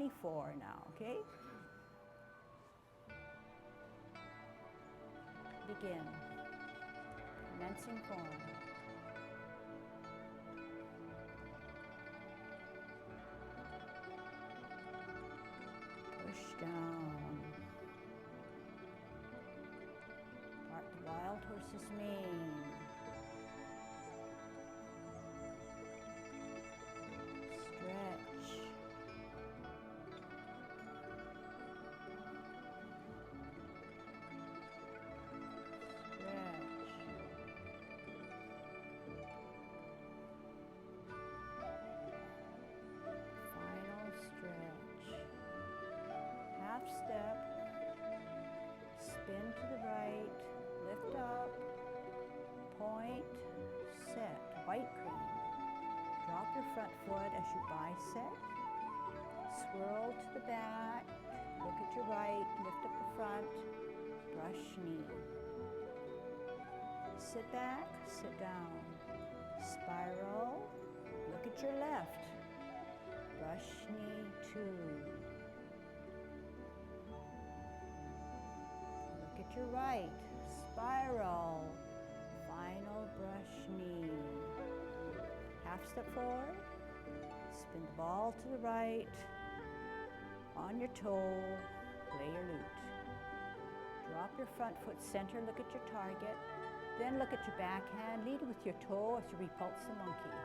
24 now, okay? Begin. Commencing form. Push down. Part the wild horse's mane. Stretch. Half step, spin to the right, lift up, point, set, white crane. Drop your front foot as you bicep, swirl to the back, look at your right, lift up the front, brush knee. Sit back, sit down, spiral, look at your left, brush knee 2. Look at your right, spiral, final brush knee. Half step forward, spin the ball to the right, on your toe, play your lute. Drop your front foot center, look at your target, then look at your backhand, lead with your toe as you repulse the monkey.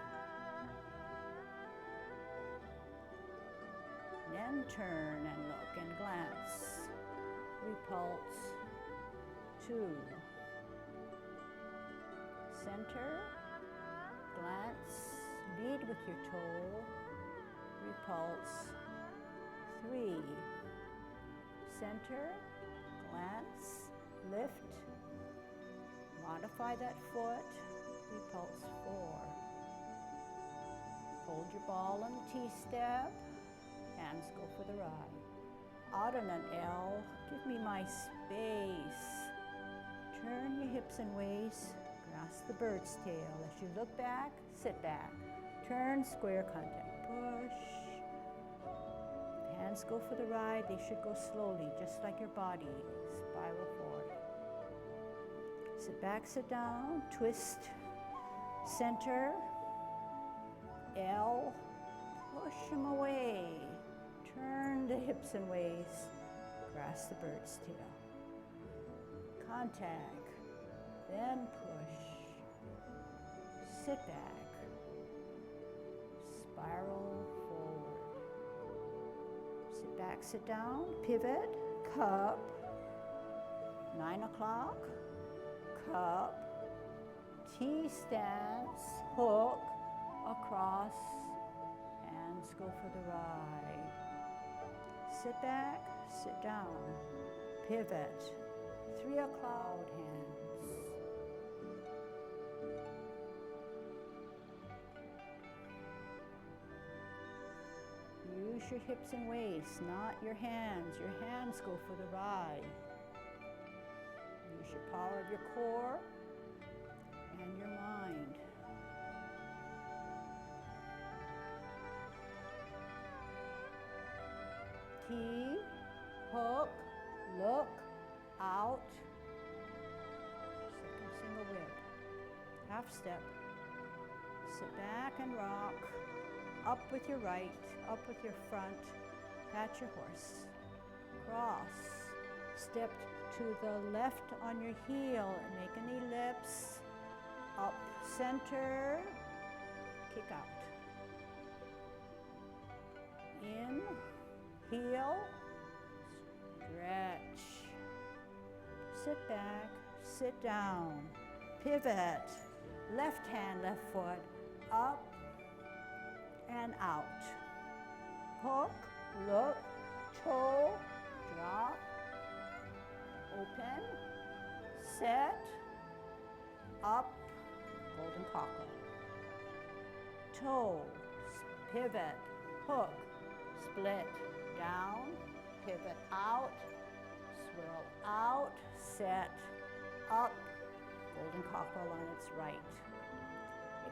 Then turn and look and glance, repulse. 2. Center, glance, lead with your toe, repulse. 3. Center, glance, lift, modify that foot, repulse 4. Hold your ball on the T-step, hands go for the ride. Out on an L, give me my space. Turn your hips and waist, grasp the bird's tail. As you look back, sit back. Turn, square contact, push. Hands go for the ride, they should go slowly, just like your body. Spiral forward. Sit back, sit down, twist, center, L, push them away. Turn the hips and waist, grasp the bird's tail. Contact, then push, sit back, spiral forward. Sit back, sit down, pivot, cup, 9 o'clock, cup, T stance, hook, across, hands go for the ride. Sit back, sit down, pivot, 3 o'clock, hands. Use your hips and waist, not your hands. Your hands go for the ride. Use your power of your core and your mind. T, hook, look, out, second single whip, half step, sit back and rock, up with your right, up with your front, pat your horse, cross, step to the left on your heel and make an ellipse, up, center, kick out, in, heel, stretch, sit back, sit down, pivot, left hand, left foot, up and out. Hook, look, toe, drop, open, set, up, golden cockle. Toe, pivot, hook, split, down, pivot out, swirl out, set, up, golden cockle on its right.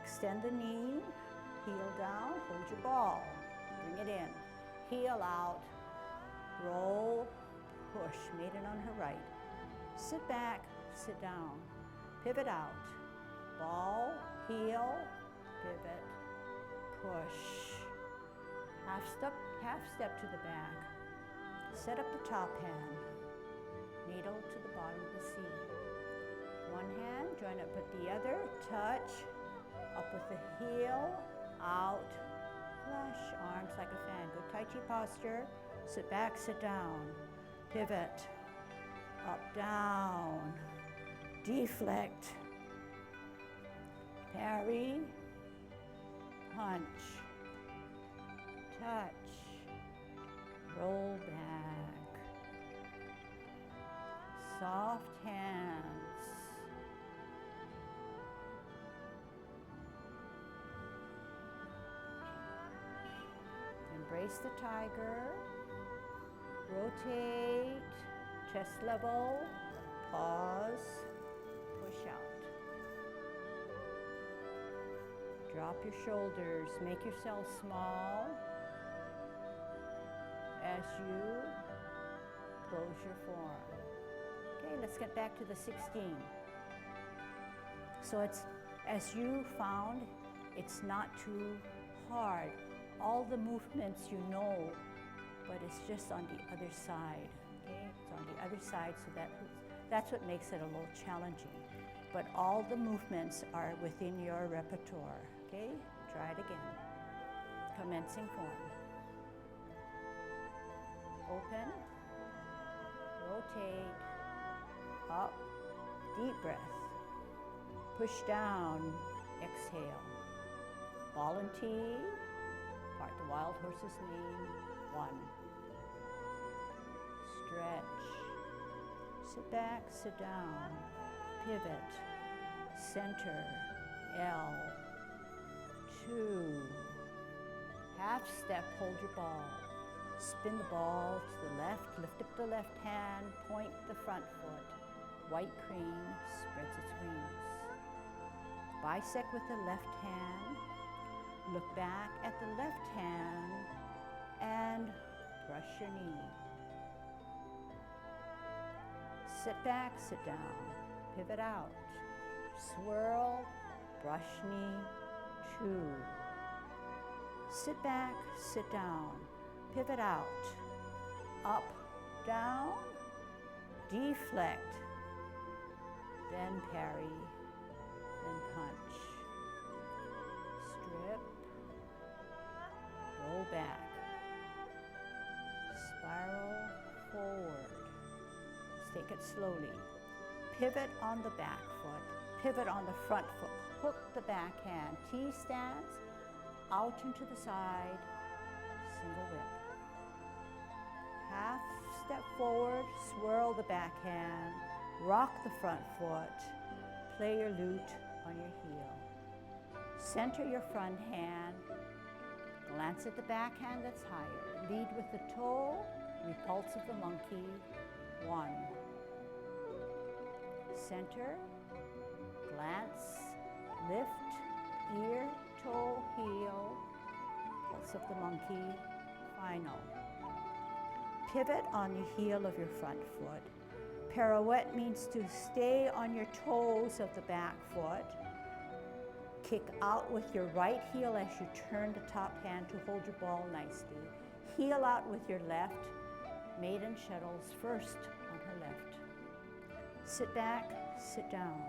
Extend the knee, heel down, hold your ball, bring it in. heel out, roll, push, maiden on her right. Sit back, sit down, pivot out, ball, heel, pivot, push. Half step to the back. Set up the top hand, needle to the bottom of the C. One hand, join up with the other, touch, up with the heel, out, flush, arms like a fan. Good Tai Chi posture. Sit back, sit down, pivot, up, down, deflect, parry, punch, touch, roll back, soft hands. Embrace the tiger, rotate, chest level, pause, push out. Drop your shoulders, make yourself small as you close your forearm. Okay, let's get back to the 16. So it's, as you found, it's not too hard. All the movements you know, but it's just on the other side, okay? It's on the other side, so that's what makes it a little challenging. But all the movements are within your repertoire, okay? Try it again. Commencing form. Open, rotate, up, deep breath. Push down, exhale. Ball and T, part the wild horse's name, 1. Stretch, sit back, sit down, pivot, center, L, 2. Half step, hold your ball. Spin the ball to the left, lift up the left hand, point the front foot. White cream spreads its wings. Bisect with the left hand, look back at the left hand, and brush your knee. Sit back, sit down, pivot out, swirl, brush knee, 2. Sit back, sit down, pivot out, up, down, deflect, then parry, then punch. Strip, roll back, spiral forward. Let's take it slowly. Pivot on the back foot, pivot on the front foot. Hook the back hand, T stance, out into the side, single whip. Half step forward, swirl the back hand, rock the front foot, play your lute on your heel. Center your front hand, glance at the back hand that's higher. Lead with the toe, repulse of the monkey, 1. Center, glance, lift, ear, toe, heel, pulse of the monkey, final. Pivot on the heel of your front foot. Pirouette means to stay on your toes of the back foot. Kick out with your right heel as you turn the top hand to hold your ball nicely. Heel out with your left. Maiden shuttles first on her left. Sit back, sit down.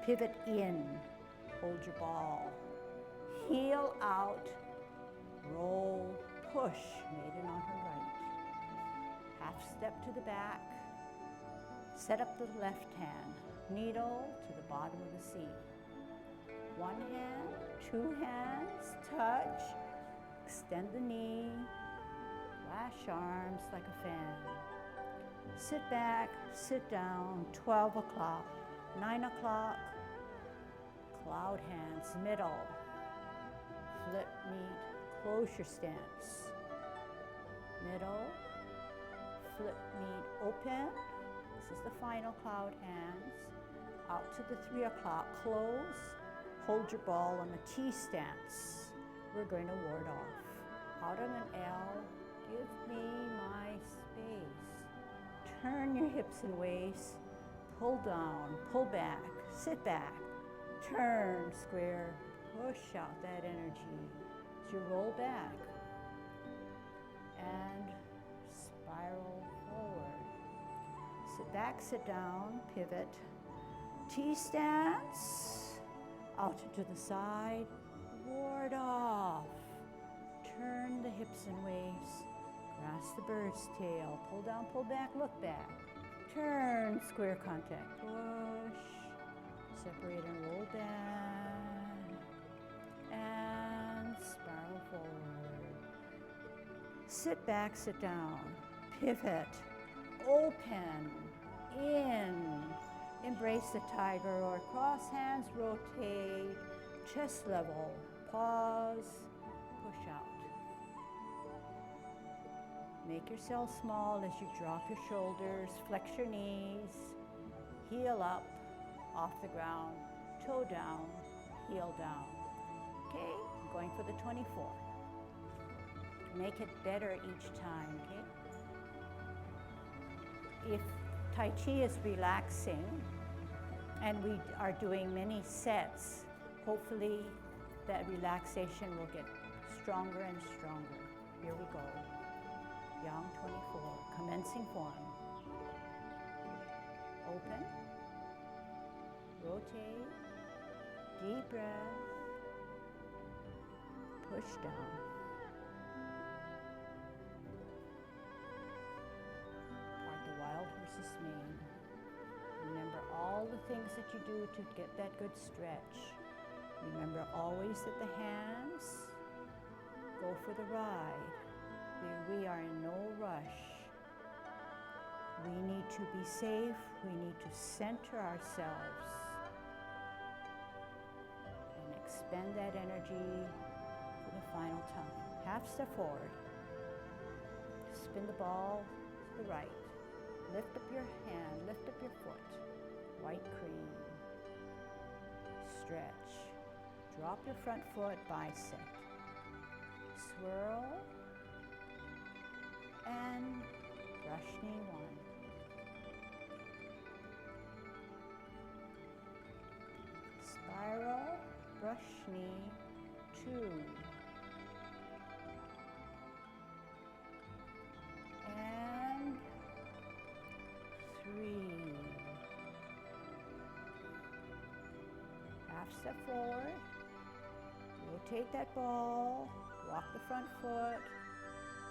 Pivot in, hold your ball. Heel out, roll, push, maiden on her right. Half step to the back, set up the left hand, needle to the bottom of the C. 1 hand, 2 hands, touch, extend the knee, lash arms like a fan. Sit back, sit down, 12 o'clock, 9 o'clock, cloud hands, middle, flip meet, close your stance, middle, flip meet, open. This is the final cloud hands. Out to the 3 o'clock, close. Hold your ball on the T stance. We're going to ward off. Out on an L, Give me my space. Turn your hips and waist. Pull down, pull back, sit back, turn, square, push out that energy as you roll back and spiral forward. Sit back, sit down, pivot, T-stance, out to the side, ward off, turn the hips and waist, grasp the bird's tail, pull down, pull back, look back. Turn, square contact, push, separate and roll back, and spiral forward. Sit back, sit down, pivot, open, in, embrace the tiger or cross hands, rotate, chest level, pause, push out. Make yourself small as you drop your shoulders, flex your knees, heel up, off the ground, toe down, heel down. Okay, I'm going for the 24. Make it better each time, okay? If Tai Chi is relaxing and we are doing many sets, hopefully that relaxation will get stronger and stronger. Here we go. Yang 24, commencing form. Open, rotate, deep breath, push down. Part the wild horse's mane. Remember all the things that you do to get that good stretch. Remember always that the hands go for the ride. We are in no rush. We need to be safe. We need to center ourselves and expend that energy for the final time. Half step forward. Spin the ball to the right. Lift up your hand, lift up your foot. White cream. Stretch. Drop your front foot, bicep. Swirl. And brush knee 1. Spiral, brush knee 2. And 3. Half step forward. Rotate that ball. Rock the front foot.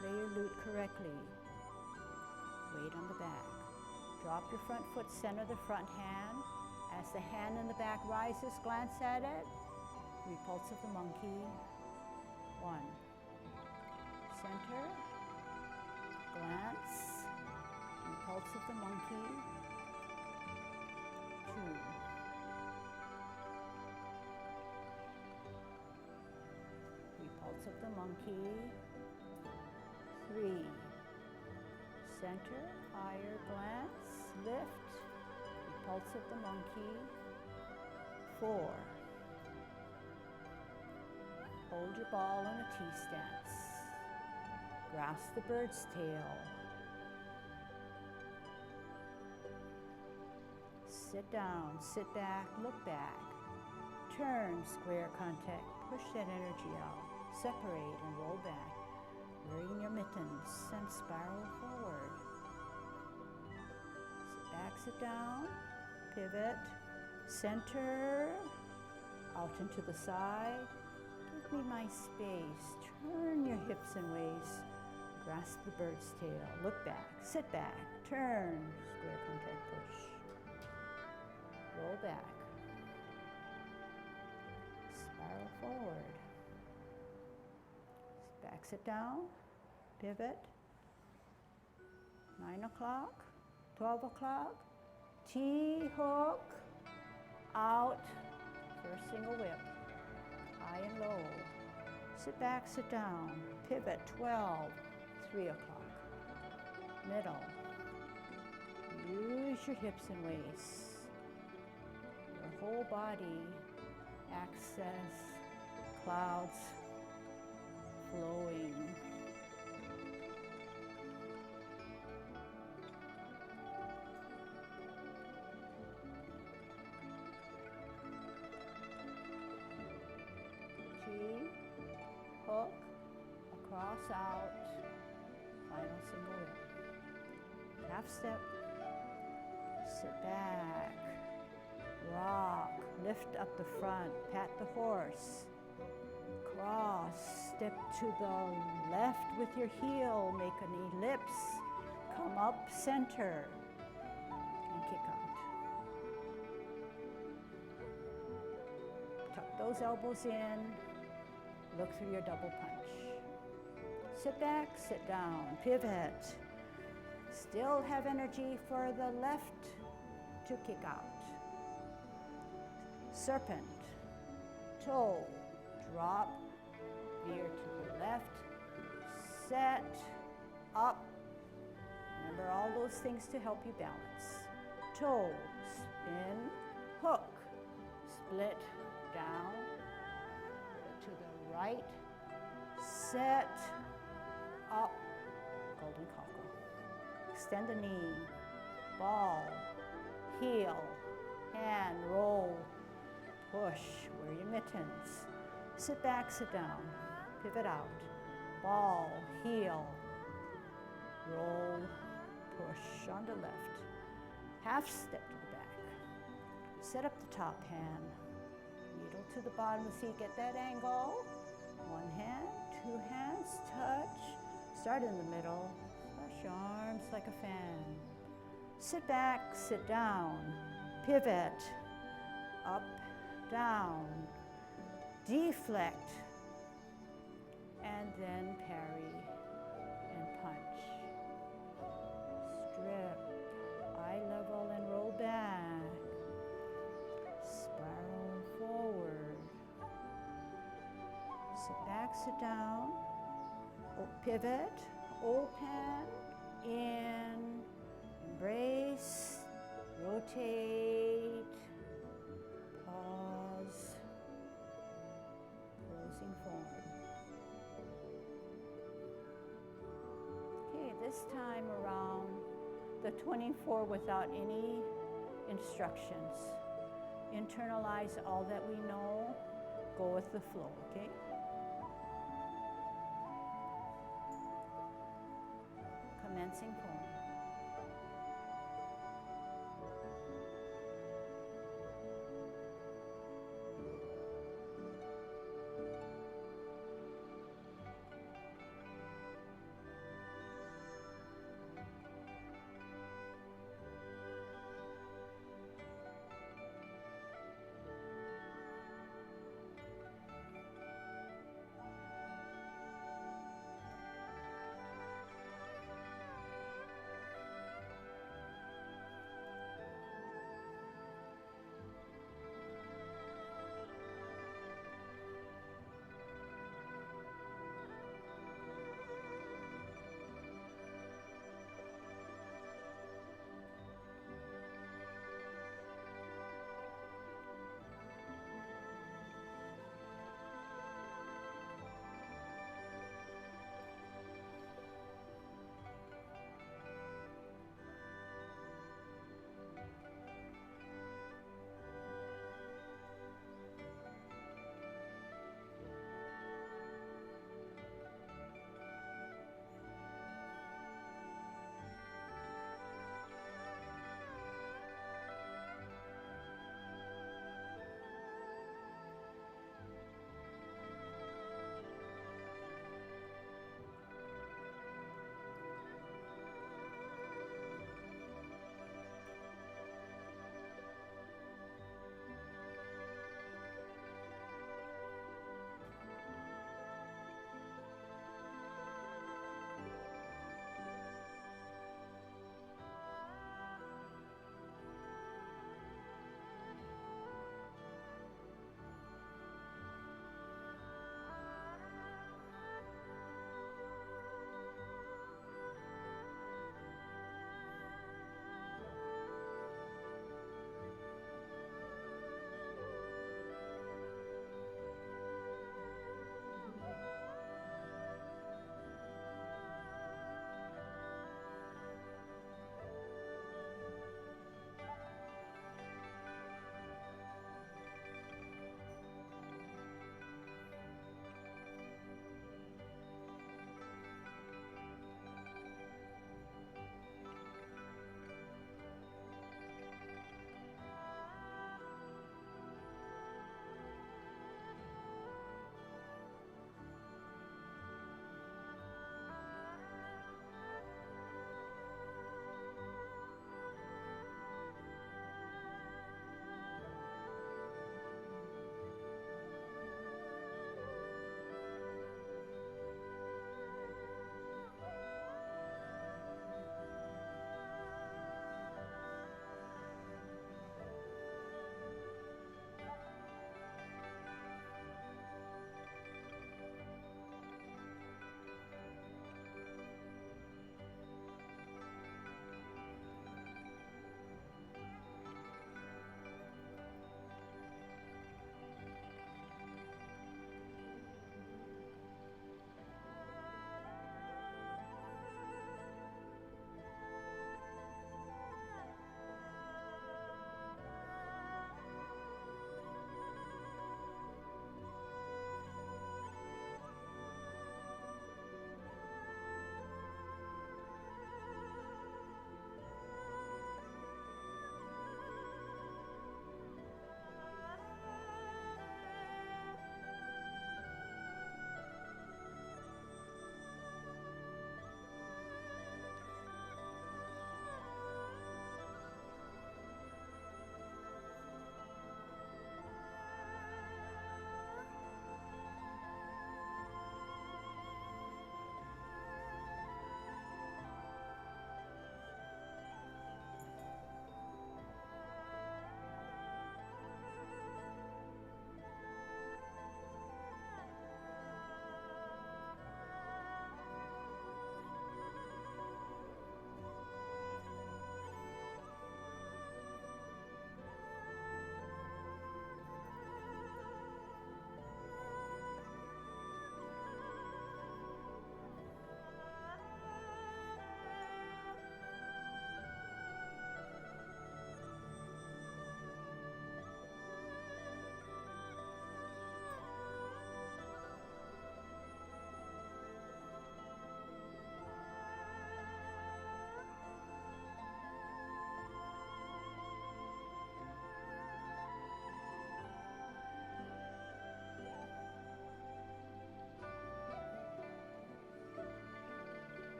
Play your lute correctly. Weight on the back. Drop your front foot, center the front hand. As the hand in the back rises, glance at it. Repulse of the monkey. 1. Center. Glance. Repulse of the monkey. 2. Repulse of the monkey. 3. Center, higher, glance, lift, repulse of the monkey. 4. Hold your ball in a T-stance. Grasp the bird's tail. Sit down, sit back, look back. Turn, square contact, push that energy out. Separate and roll back. Wearing your mittens and spiral forward. Sit back, sit down, pivot, center, out into the side. Give me my space. Turn your hips and waist. Grasp the bird's tail. Look back, sit back, turn, square contact push. Roll back. Spiral forward. Back, sit down, pivot, 9 o'clock, 12 o'clock, T-hook, out, first single whip, high and low, sit back, sit down, pivot, 12, 3 o'clock, middle, use your hips and waist, your whole body, access clouds, flowing. cross out, final single rib. Half step, sit back, rock, lift up the front, pat the horse, cross, step to the left with your heel, make an ellipse, come up center, and kick out. Tuck those elbows in, look through your double punch. Sit back, sit down, pivot. Still have energy for the left to kick out. Serpent, toe, drop, veer to the left, set, up. Remember all those things to help you balance. Toe, spin, hook, split, down, to the right, set, up, golden cockle. Extend the knee, ball, heel, hand, roll, push, wear your mittens. Sit back, sit down, pivot out, ball, heel, roll, push on the left. Half step to the back. Set up the top hand, needle to the bottom of the feet, get that angle. One hand, two hands, touch. Start in the middle, flush your arms like a fan. Sit back, sit down, pivot, up, down, deflect, and then parry and punch. Strip, eye level and roll back. Spiral forward. Sit back, sit down, pivot, open, in, embrace, rotate, pause, closing forward. Okay, this time around the 24 without any instructions. Internalize all that we know, go with the flow, okay? Commencing form.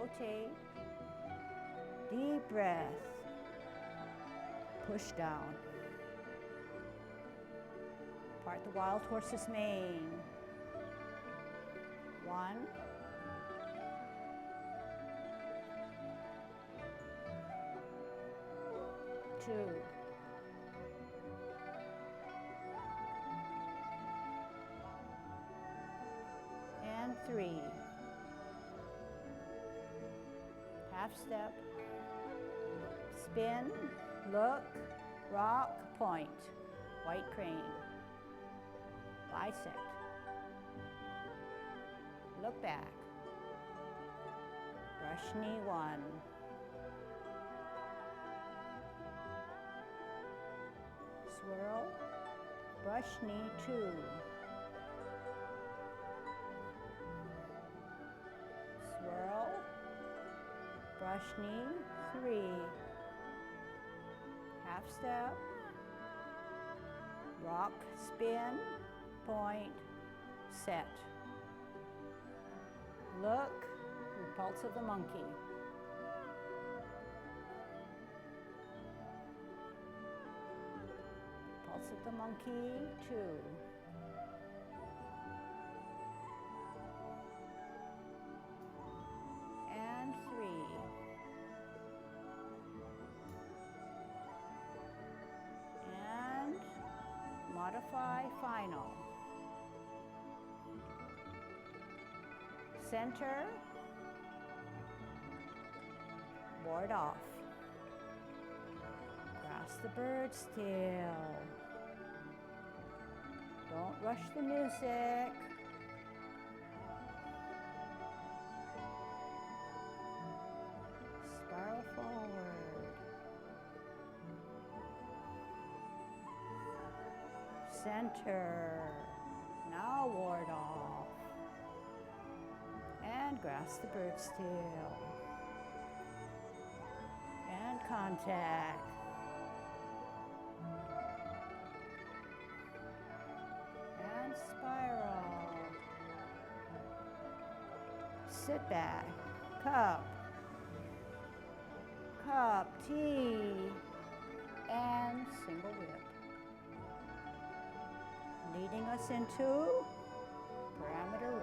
rotate, deep breath, push down. Part the wild horse's mane. 1, 2, and 3. Half step, spin, look, rock, point, white crane, bisect, look back, brush knee 1, swirl, brush knee 2, swirl, brush knee 3, half step, rock, spin, point, set. Look, repulse of the monkey. Repulse of the monkey 2. And 3. And modify final. Center, board off. Grasp the bird still. Don't rush the music. Spiral forward. Center. Now ward off. And grasp the bird still. And contact. And spiral. Sit back. Cup. Cup, T. And single whip. Leading us into parameter 1.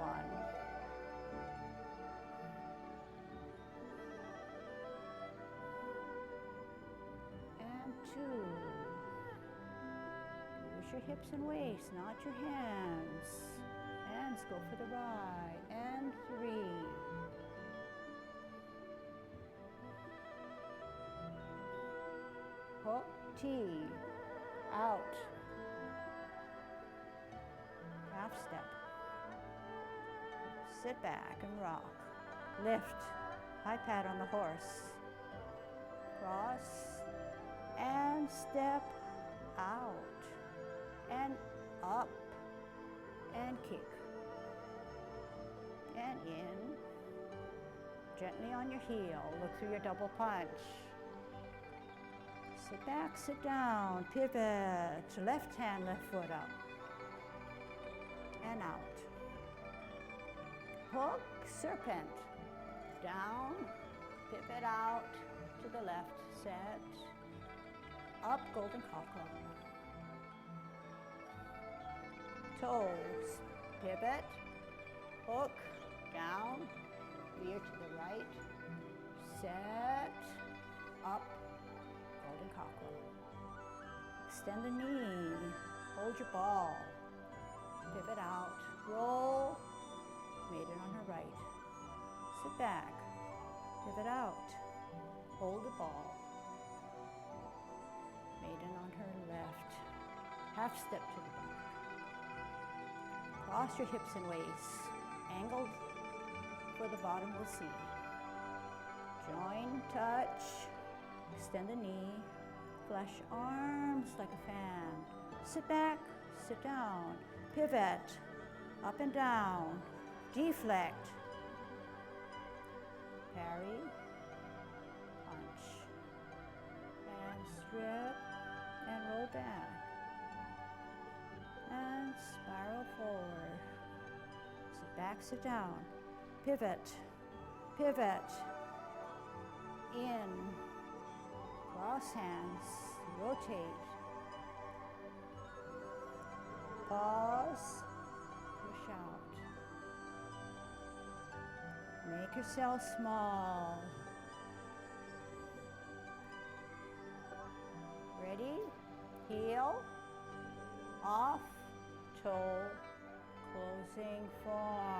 And 2. Use your hips and waist, not your hands. Hands go for the right. And 3. Hook, T. Out. Half step. Sit back and rock. Lift. High pat on the horse. Cross. And step out. And up. And kick. And in. Gently on your heel. Look through your double punch. Sit back, sit down. Pivot. Left hand, left foot up. And out. Hook, serpent. Down, pivot out to the left, set. Up, golden cockle. Toes, pivot, hook, down, veer to the right, set, up, golden cockle. Extend the knee, hold your ball. Pivot out, roll, maiden on her right. Sit back, pivot out, hold the ball. Maiden on her left. Half step to the back. Cross your hips and waist, angled for the bottom of the seat. Join, touch, extend the knee, flash arms like a fan. Sit back, sit down. Pivot, up and down, deflect, parry, punch, and strip, and roll back, and spiral forward. Sit back, sit down, pivot, Pivot. In. Cross hands. Rotate. Pause. Push out. Make yourself small. Ready? Heel. Off. Toe. Closing form.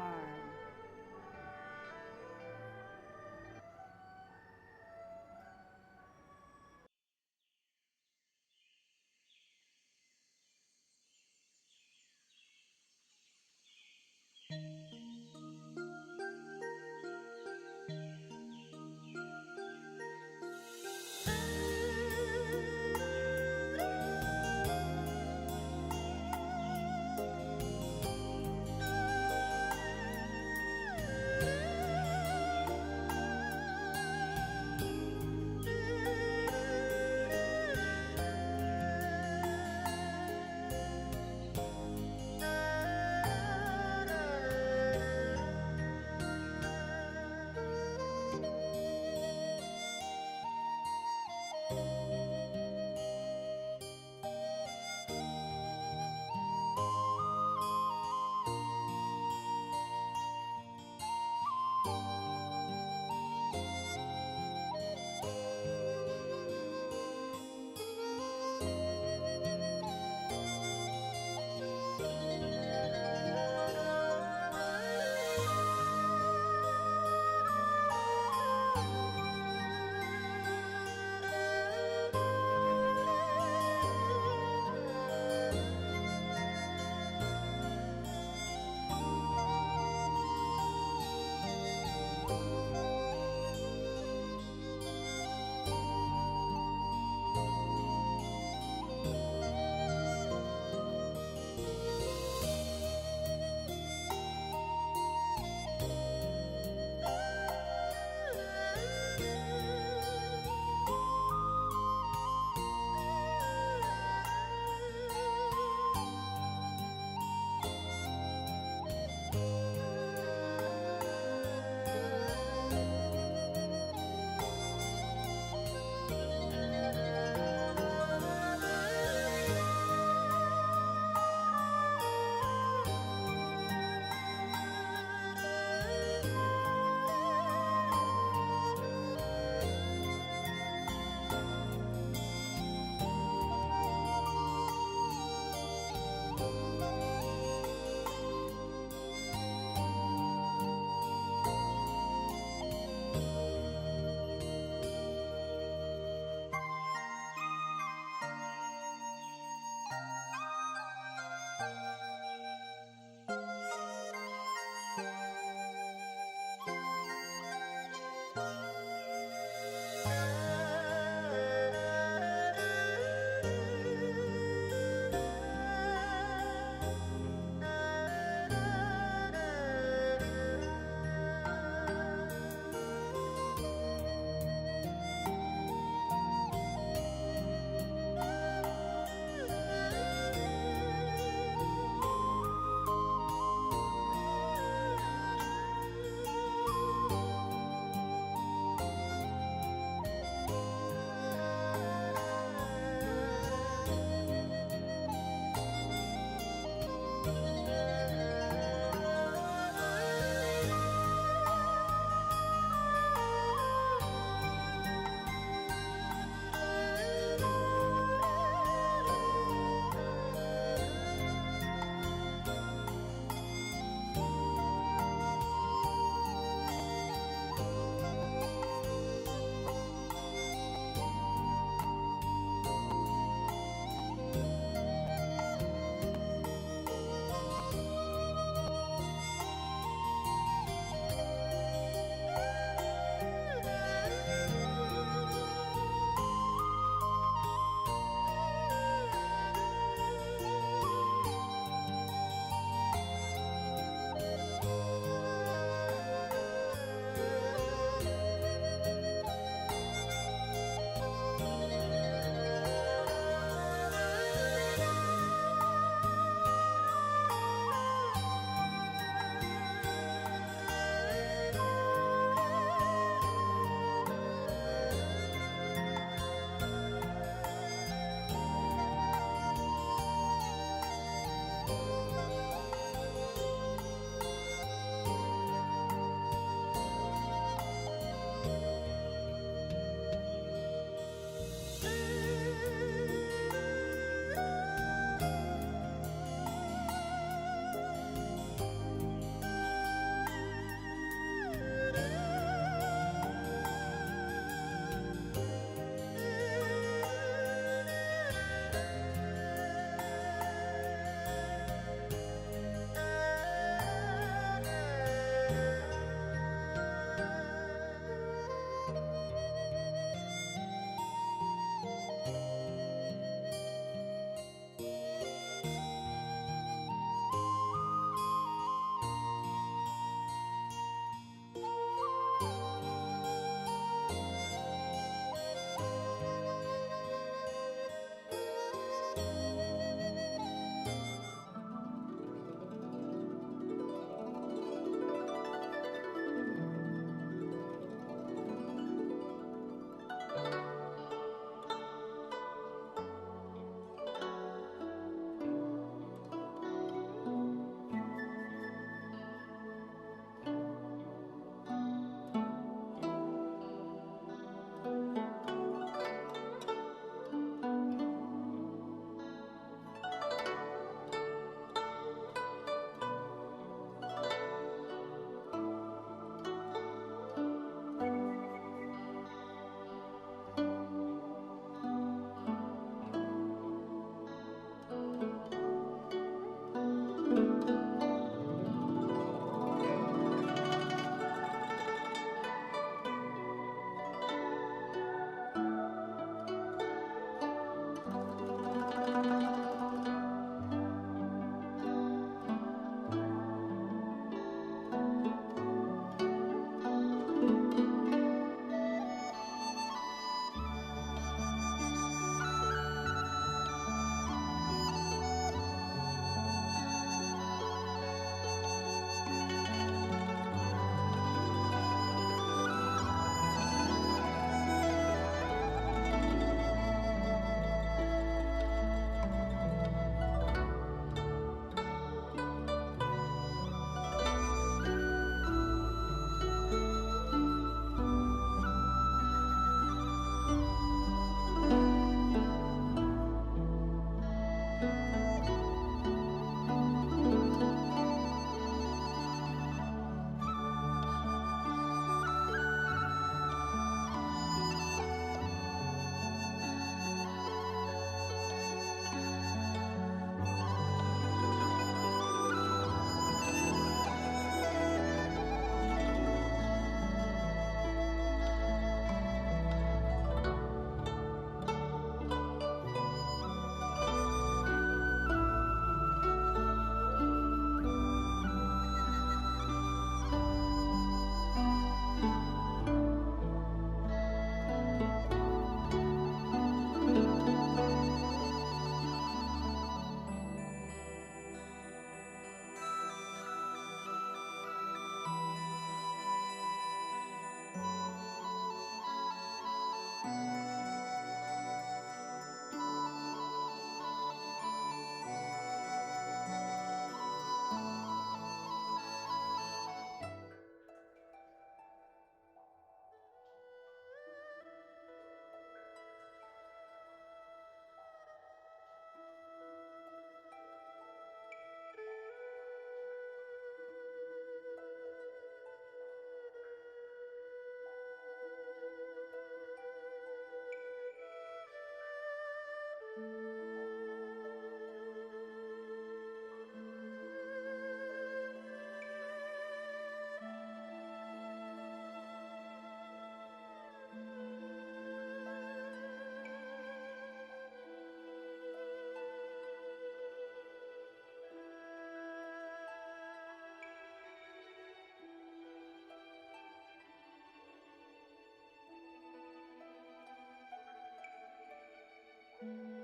Thank you.